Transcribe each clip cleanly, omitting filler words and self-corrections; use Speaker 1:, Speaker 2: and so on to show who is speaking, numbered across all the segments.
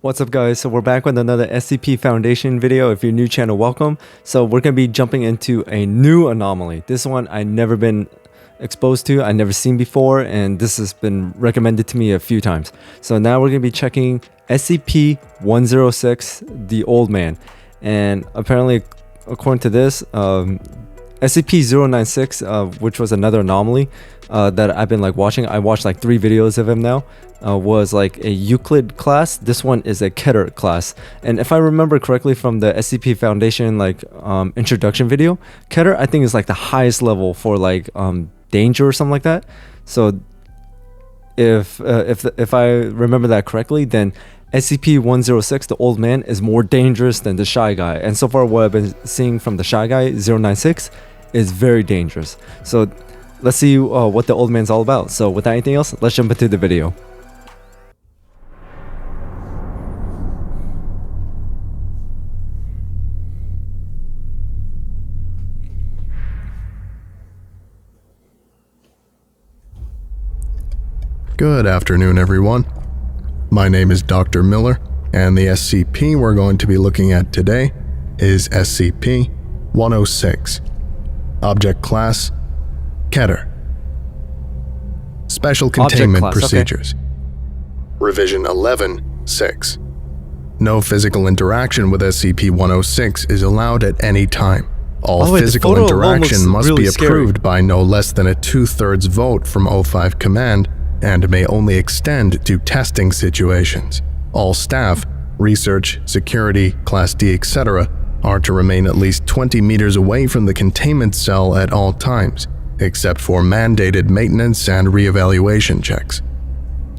Speaker 1: What's up guys, so we're back with another SCP Foundation video. If you're new channel, welcome. So we're going to be jumping into a new anomaly. This one I never been exposed to, I never seen before, and this has been recommended to me a few times. So now we're going to be checking SCP-106, the Old Man. And apparently, according to this, SCP-096, which was another anomaly that I've been watching. I watched 3 videos of him now. Was a Euclid class. This one is a Keter class, and if I remember correctly from the SCP Foundation introduction video, Keter I think is the highest level for danger or something like that. So if I remember that correctly, then SCP-106, the Old Man, is more dangerous than the Shy Guy, and so far what I've been seeing from the Shy Guy 096 is very dangerous. So let's see what the Old Man's all about. So without anything else, let's jump into the video.
Speaker 2: Good afternoon, everyone. My name is Dr. Miller, and the SCP we're going to be looking at today is SCP-106. Object Class: Keter. Special Containment
Speaker 1: class,
Speaker 2: Procedures. Okay. Revision 11-6. No physical interaction with SCP-106 is allowed at any time. All physical interaction must be approved by no less than a 2/3 vote from O5 Command and may only extend to testing situations. All staff, research, security, Class D, etc. are to remain at least 20 meters away from the containment cell at all times, except for mandated maintenance and reevaluation checks.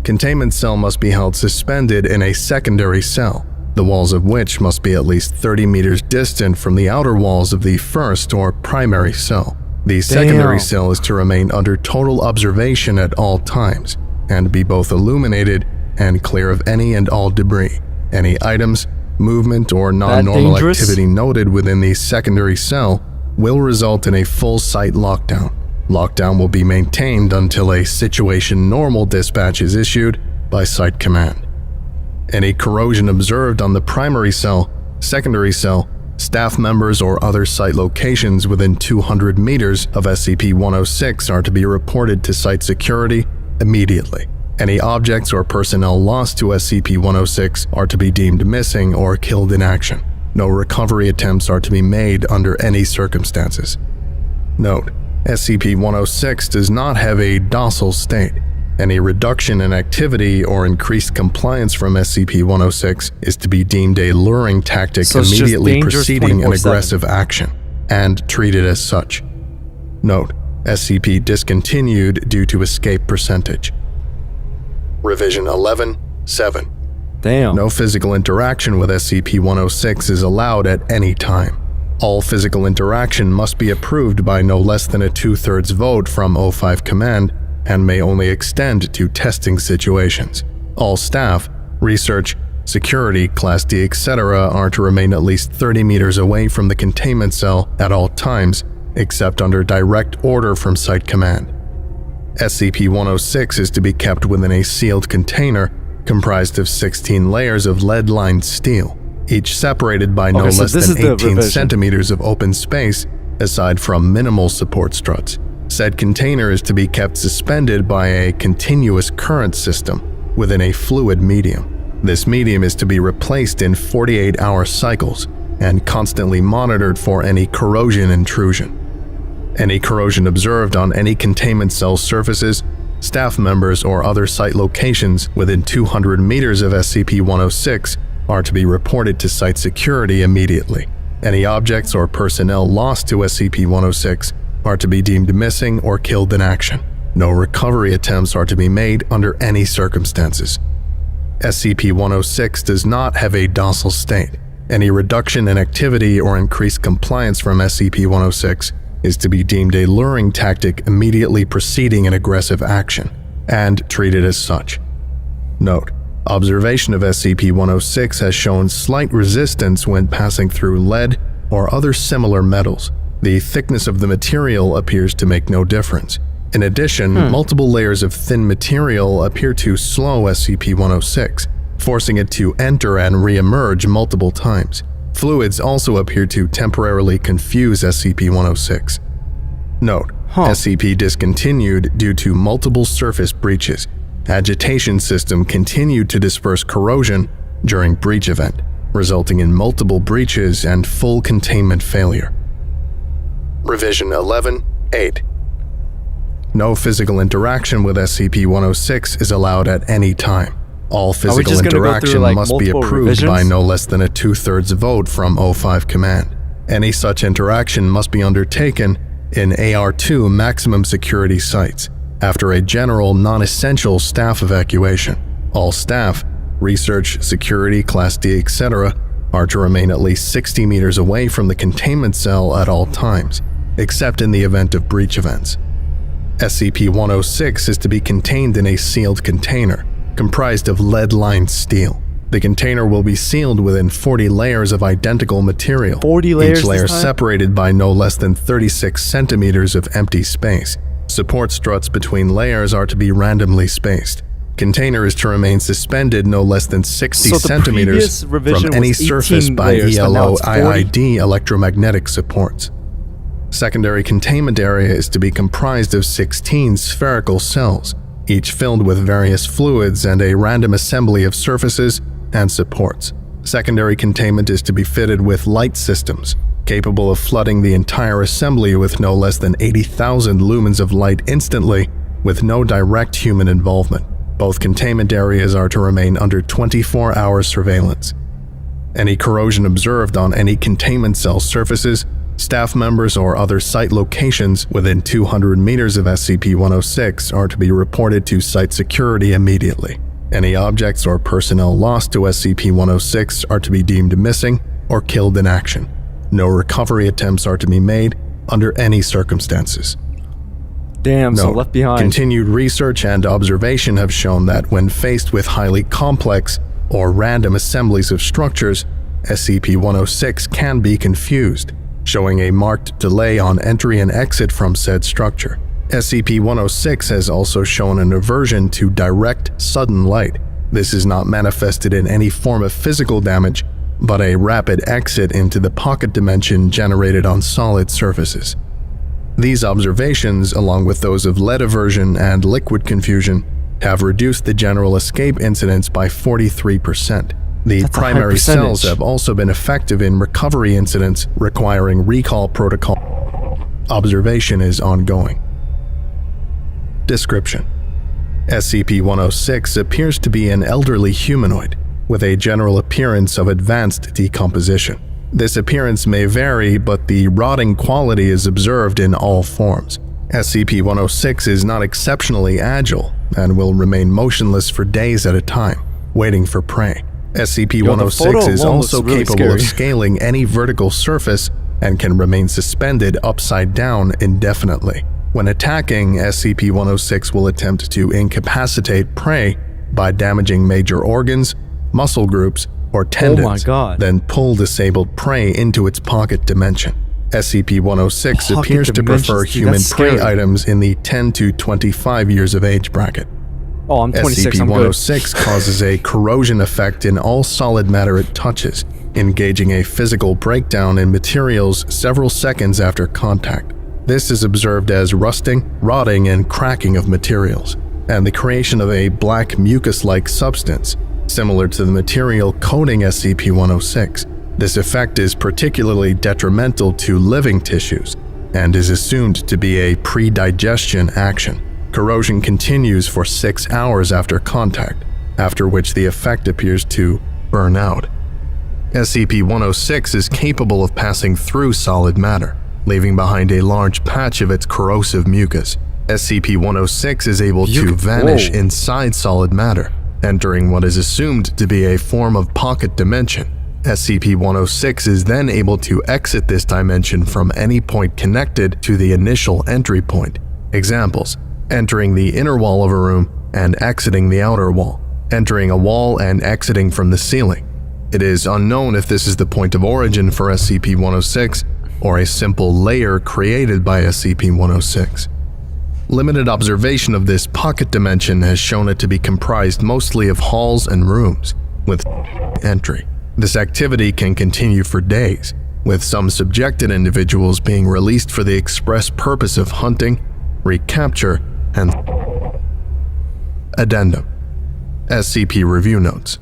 Speaker 2: Containment cell must be held suspended in a secondary cell, the walls of which must be at least 30 meters distant from the outer walls of the first or primary cell. The secondary cell is to remain under total observation at all times and be both illuminated and clear of any and all debris. Any items, movement, or non-normal activity noted within the secondary cell will result in a full site lockdown. Lockdown will be maintained until a situation normal dispatch is issued by Site Command. Any corrosion observed on the primary cell, secondary cell, staff members, or other site locations within 200 meters of SCP-106 are to be reported to site security immediately. Any objects or personnel lost to SCP-106 are to be deemed missing or killed in action. No recovery attempts are to be made under any circumstances. Note: SCP-106 does not have a docile state. Any reduction in activity or increased compliance from SCP-106 is to be deemed a luring tactic immediately preceding an aggressive action, and treated as such. Note: SCP discontinued due to escape percentage. Revision 11-7.
Speaker 1: Damn.
Speaker 2: No physical interaction with SCP-106 is allowed at any time. All physical interaction must be approved by no less than a 2/3 vote from O5 Command and may only extend to testing situations. All staff, research, security, Class D, etc. are to remain at least 30 meters away from the containment cell at all times, except under direct order from Site Command. SCP-106 is to be kept within a sealed container comprised of 16 layers of lead-lined steel, each separated by no less than 18 centimeters of open space, aside from minimal support struts. Said container is to be kept suspended by a continuous current system within a fluid medium. This medium is to be replaced in 48-hour cycles and constantly monitored for any corrosion intrusion. Any corrosion observed on any containment cell surfaces, staff members, or other site locations within 200 meters of SCP-106 are to be reported to site security immediately. Any objects or personnel lost to SCP-106 are to be deemed missing or killed in action. No recovery attempts are to be made under any circumstances. SCP-106 does not have a docile state. Any reduction in activity or increased compliance from SCP-106 is to be deemed a luring tactic immediately preceding an aggressive action, and treated as such. Note: observation of SCP-106 has shown slight resistance when passing through lead or other similar metals. The thickness of the material appears to make no difference. In addition, multiple layers of thin material appear to slow SCP-106, forcing it to enter and re-emerge multiple times. Fluids also appear to temporarily confuse SCP-106. Note: SCP discontinued due to multiple surface breaches. Agitation system continued to disperse corrosion during breach event, resulting in multiple breaches and full containment failure. Revision 11-8. No physical interaction with SCP-106 is allowed at any time. All physical interaction must be approved by no less than a 2/3 vote from O5 Command. Any such interaction must be undertaken in AR2 maximum security sites after a general non-essential staff evacuation. All staff, research, security, Class D, etc., are to remain at least 60 meters away from the containment cell at all times, except in the event of breach events. SCP-106 is to be contained in a sealed container, comprised of lead-lined steel. The container will be sealed within 40 layers of identical material,
Speaker 1: 40 layers
Speaker 2: each layer separated by no less than 36 centimeters of empty space. Support struts between layers are to be randomly spaced. Container is to remain suspended no less than 60 centimeters from any surface by ELO-IID electromagnetic supports. Secondary containment area is to be comprised of 16 spherical cells, each filled with various fluids and a random assembly of surfaces and supports. Secondary containment is to be fitted with light systems, capable of flooding the entire assembly with no less than 80,000 lumens of light instantly, with no direct human involvement. Both containment areas are to remain under 24-hour surveillance. Any corrosion observed on any containment cell surfaces, staff members, or other site locations within 200 meters of SCP-106 are to be reported to site security immediately. Any objects or personnel lost to SCP-106 are to be deemed missing or killed in action. No recovery attempts are to be made under any circumstances.
Speaker 1: Damn, so left behind.
Speaker 2: Continued research and observation have shown that when faced with highly complex or random assemblies of structures, SCP-106 can be confused, showing a marked delay on entry and exit from said structure. SCP-106 has also shown an aversion to direct, sudden light. This is not manifested in any form of physical damage, but a rapid exit into the pocket dimension generated on solid surfaces. These observations, along with those of lead aversion and liquid confusion, have reduced the general escape incidence by 43%. The primary cells have also been effective in recovery incidents requiring recall protocol. Observation is ongoing. Description: SCP-106 appears to be an elderly humanoid with a general appearance of advanced decomposition. This appearance may vary, but the rotting quality is observed in all forms. SCP-106 is not exceptionally agile and will remain motionless for days at a time, waiting for prey. SCP-106 is also capable of scaling any vertical surface and can remain suspended upside down indefinitely. When attacking, SCP-106 will attempt to incapacitate prey by damaging major organs, muscle groups, or tendons, then pull disabled prey into its pocket dimension. SCP-106 appears to prefer human prey items in the 10 to 25 years of age bracket.
Speaker 1: Oh, I'm 26,
Speaker 2: SCP-106 causes a corrosion effect in all solid matter it touches, engaging a physical breakdown in materials several seconds after contact. This is observed as rusting, rotting, and cracking of materials, and the creation of a black mucus-like substance, similar to the material coating SCP-106. This effect is particularly detrimental to living tissues, and is assumed to be a pre-digestion action. Corrosion continues for 6 hours after contact, after which the effect appears to burn out. SCP-106 is capable of passing through solid matter, leaving behind a large patch of its corrosive mucus. SCP-106 is able to vanish inside solid matter, entering what is assumed to be a form of pocket dimension. SCP-106 is then able to exit this dimension from any point connected to the initial entry point. Examples: entering the inner wall of a room and exiting the outer wall, entering a wall and exiting from the ceiling. It is unknown if this is the point of origin for SCP-106 or a simple layer created by SCP-106. Limited observation of this pocket dimension has shown it to be comprised mostly of halls and rooms. with entry. This activity can continue for days, with some subjected individuals being released for the express purpose of hunting, recapture, and Addendum. SCP Review Notes.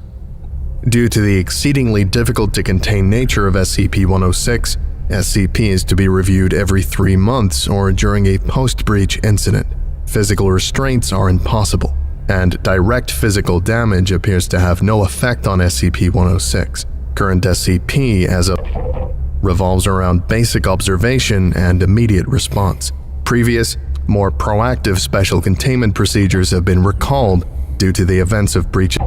Speaker 2: Due to the exceedingly difficult to contain nature of SCP-106, SCP is to be reviewed every 3 months or during a post-breach incident. Physical restraints are impossible, and direct physical damage appears to have no effect on SCP-106. Current SCP as a revolves around basic observation and immediate response. Previous, more proactive special containment procedures have been recalled due to the events of breach.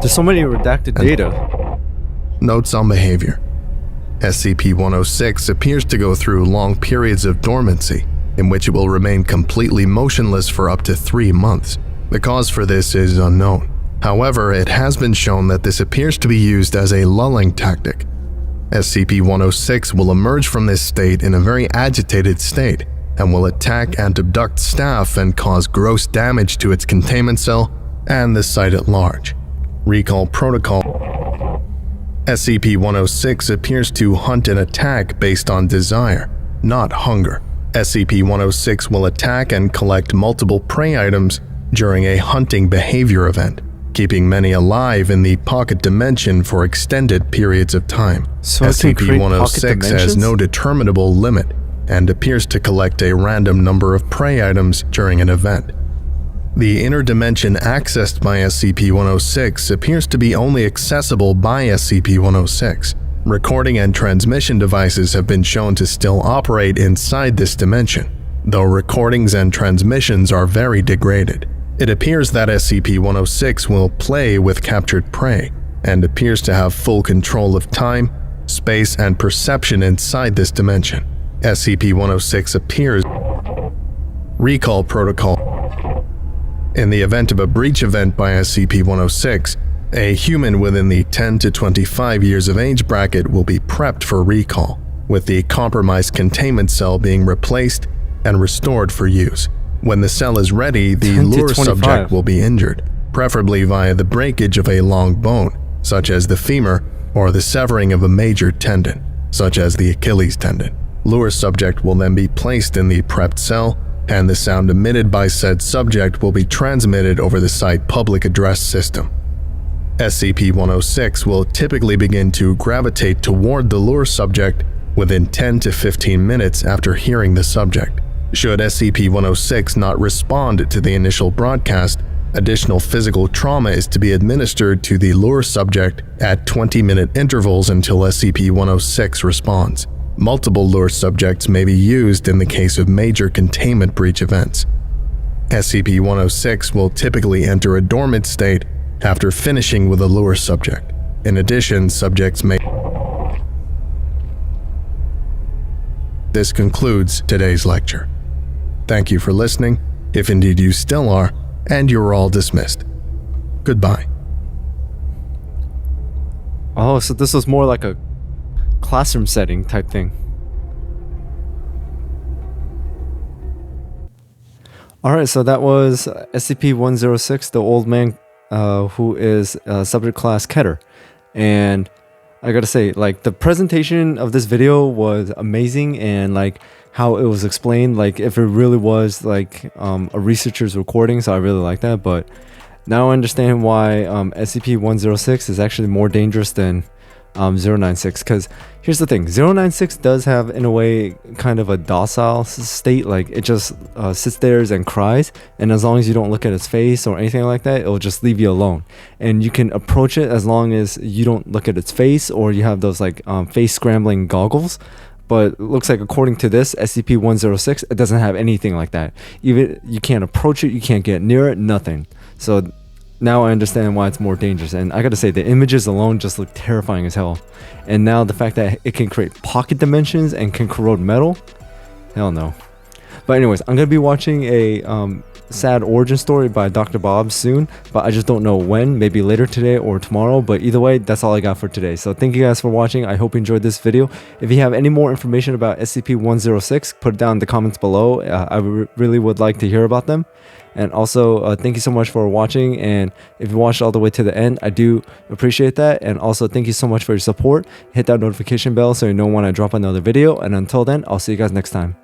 Speaker 1: There's so many redacted data.
Speaker 2: Notes on behavior. SCP-106 appears to go through long periods of dormancy, in which it will remain completely motionless for up to 3 months. The cause for this is unknown. However, it has been shown that this appears to be used as a lulling tactic. SCP-106 will emerge from this state in a very agitated state and will attack and abduct staff and cause gross damage to its containment cell and the site at large. Recall Protocol. SCP-106 appears to hunt and attack based on desire, not hunger. SCP-106 will attack and collect multiple prey items during a hunting behavior event, keeping many alive in the pocket dimension for extended periods of time.
Speaker 1: So
Speaker 2: SCP-106 has no determinable limit and appears to collect a random number of prey items during an event. The inner dimension accessed by SCP-106 appears to be only accessible by SCP-106. Recording and transmission devices have been shown to still operate inside this dimension, though recordings and transmissions are very degraded. It appears that SCP-106 will play with captured prey, and appears to have full control of time, space, and perception inside this dimension. SCP-106 appears. Recall Protocol. In the event of a breach event by SCP-106, a human within the 10 to 25 years of age bracket will be prepped for recall, with the compromised containment cell being replaced and restored for use. When the cell is ready, the lure subject will be injured, preferably via the breakage of a long bone, such as the femur, or the severing of a major tendon, such as the Achilles tendon. Lure subject will then be placed in the prepped cell, and the sound emitted by said subject will be transmitted over the site public address system. SCP-106 will typically begin to gravitate toward the lure subject within 10 to 15 minutes after hearing the subject. Should SCP-106 not respond to the initial broadcast, additional physical trauma is to be administered to the lure subject at 20-minute intervals until SCP-106 responds. Multiple lure subjects may be used in the case of major containment breach events. SCP-106 will typically enter a dormant state after finishing with a lure subject. In addition, subjects may... This concludes today's lecture. Thank you for listening, if indeed you still are, and you're all dismissed. Goodbye.
Speaker 1: Oh, so this was more like a classroom setting type thing. Alright, so that was SCP-106, the old man who is subject class Keter. And I gotta say, like, the presentation of this video was amazing, and like how it was explained, like if it really was like a researcher's recording, so I really like that. But now I understand why SCP-106 is actually more dangerous than 096, because here's the thing, 096 does have in a way kind of a docile state, like it just sits there and cries, and as long as you don't look at its face or anything like that, it'll just leave you alone, and you can approach it as long as you don't look at its face or you have those like face scrambling goggles. But it looks like according to this SCP-106, it doesn't have anything like that. Even you can't approach it, you can't get near it, nothing. So now I understand why it's more dangerous. And I gotta say, the images alone just look terrifying as hell. And now the fact that it can create pocket dimensions and can corrode metal, hell no. But anyways, I'm gonna be watching a sad origin story by Dr. Bob soon, but I just don't know when, maybe later today or tomorrow. But either way, that's all I got for today. So thank you guys for watching. I hope you enjoyed this video. If you have any more information about SCP-106, put it down in the comments below. I really would like to hear about them. And also, thank you so much for watching, and if you watched all the way to the end, I do appreciate that. And also, thank you so much for your support. Hit that notification bell so you know when I drop another video, and until then, I'll see you guys next time.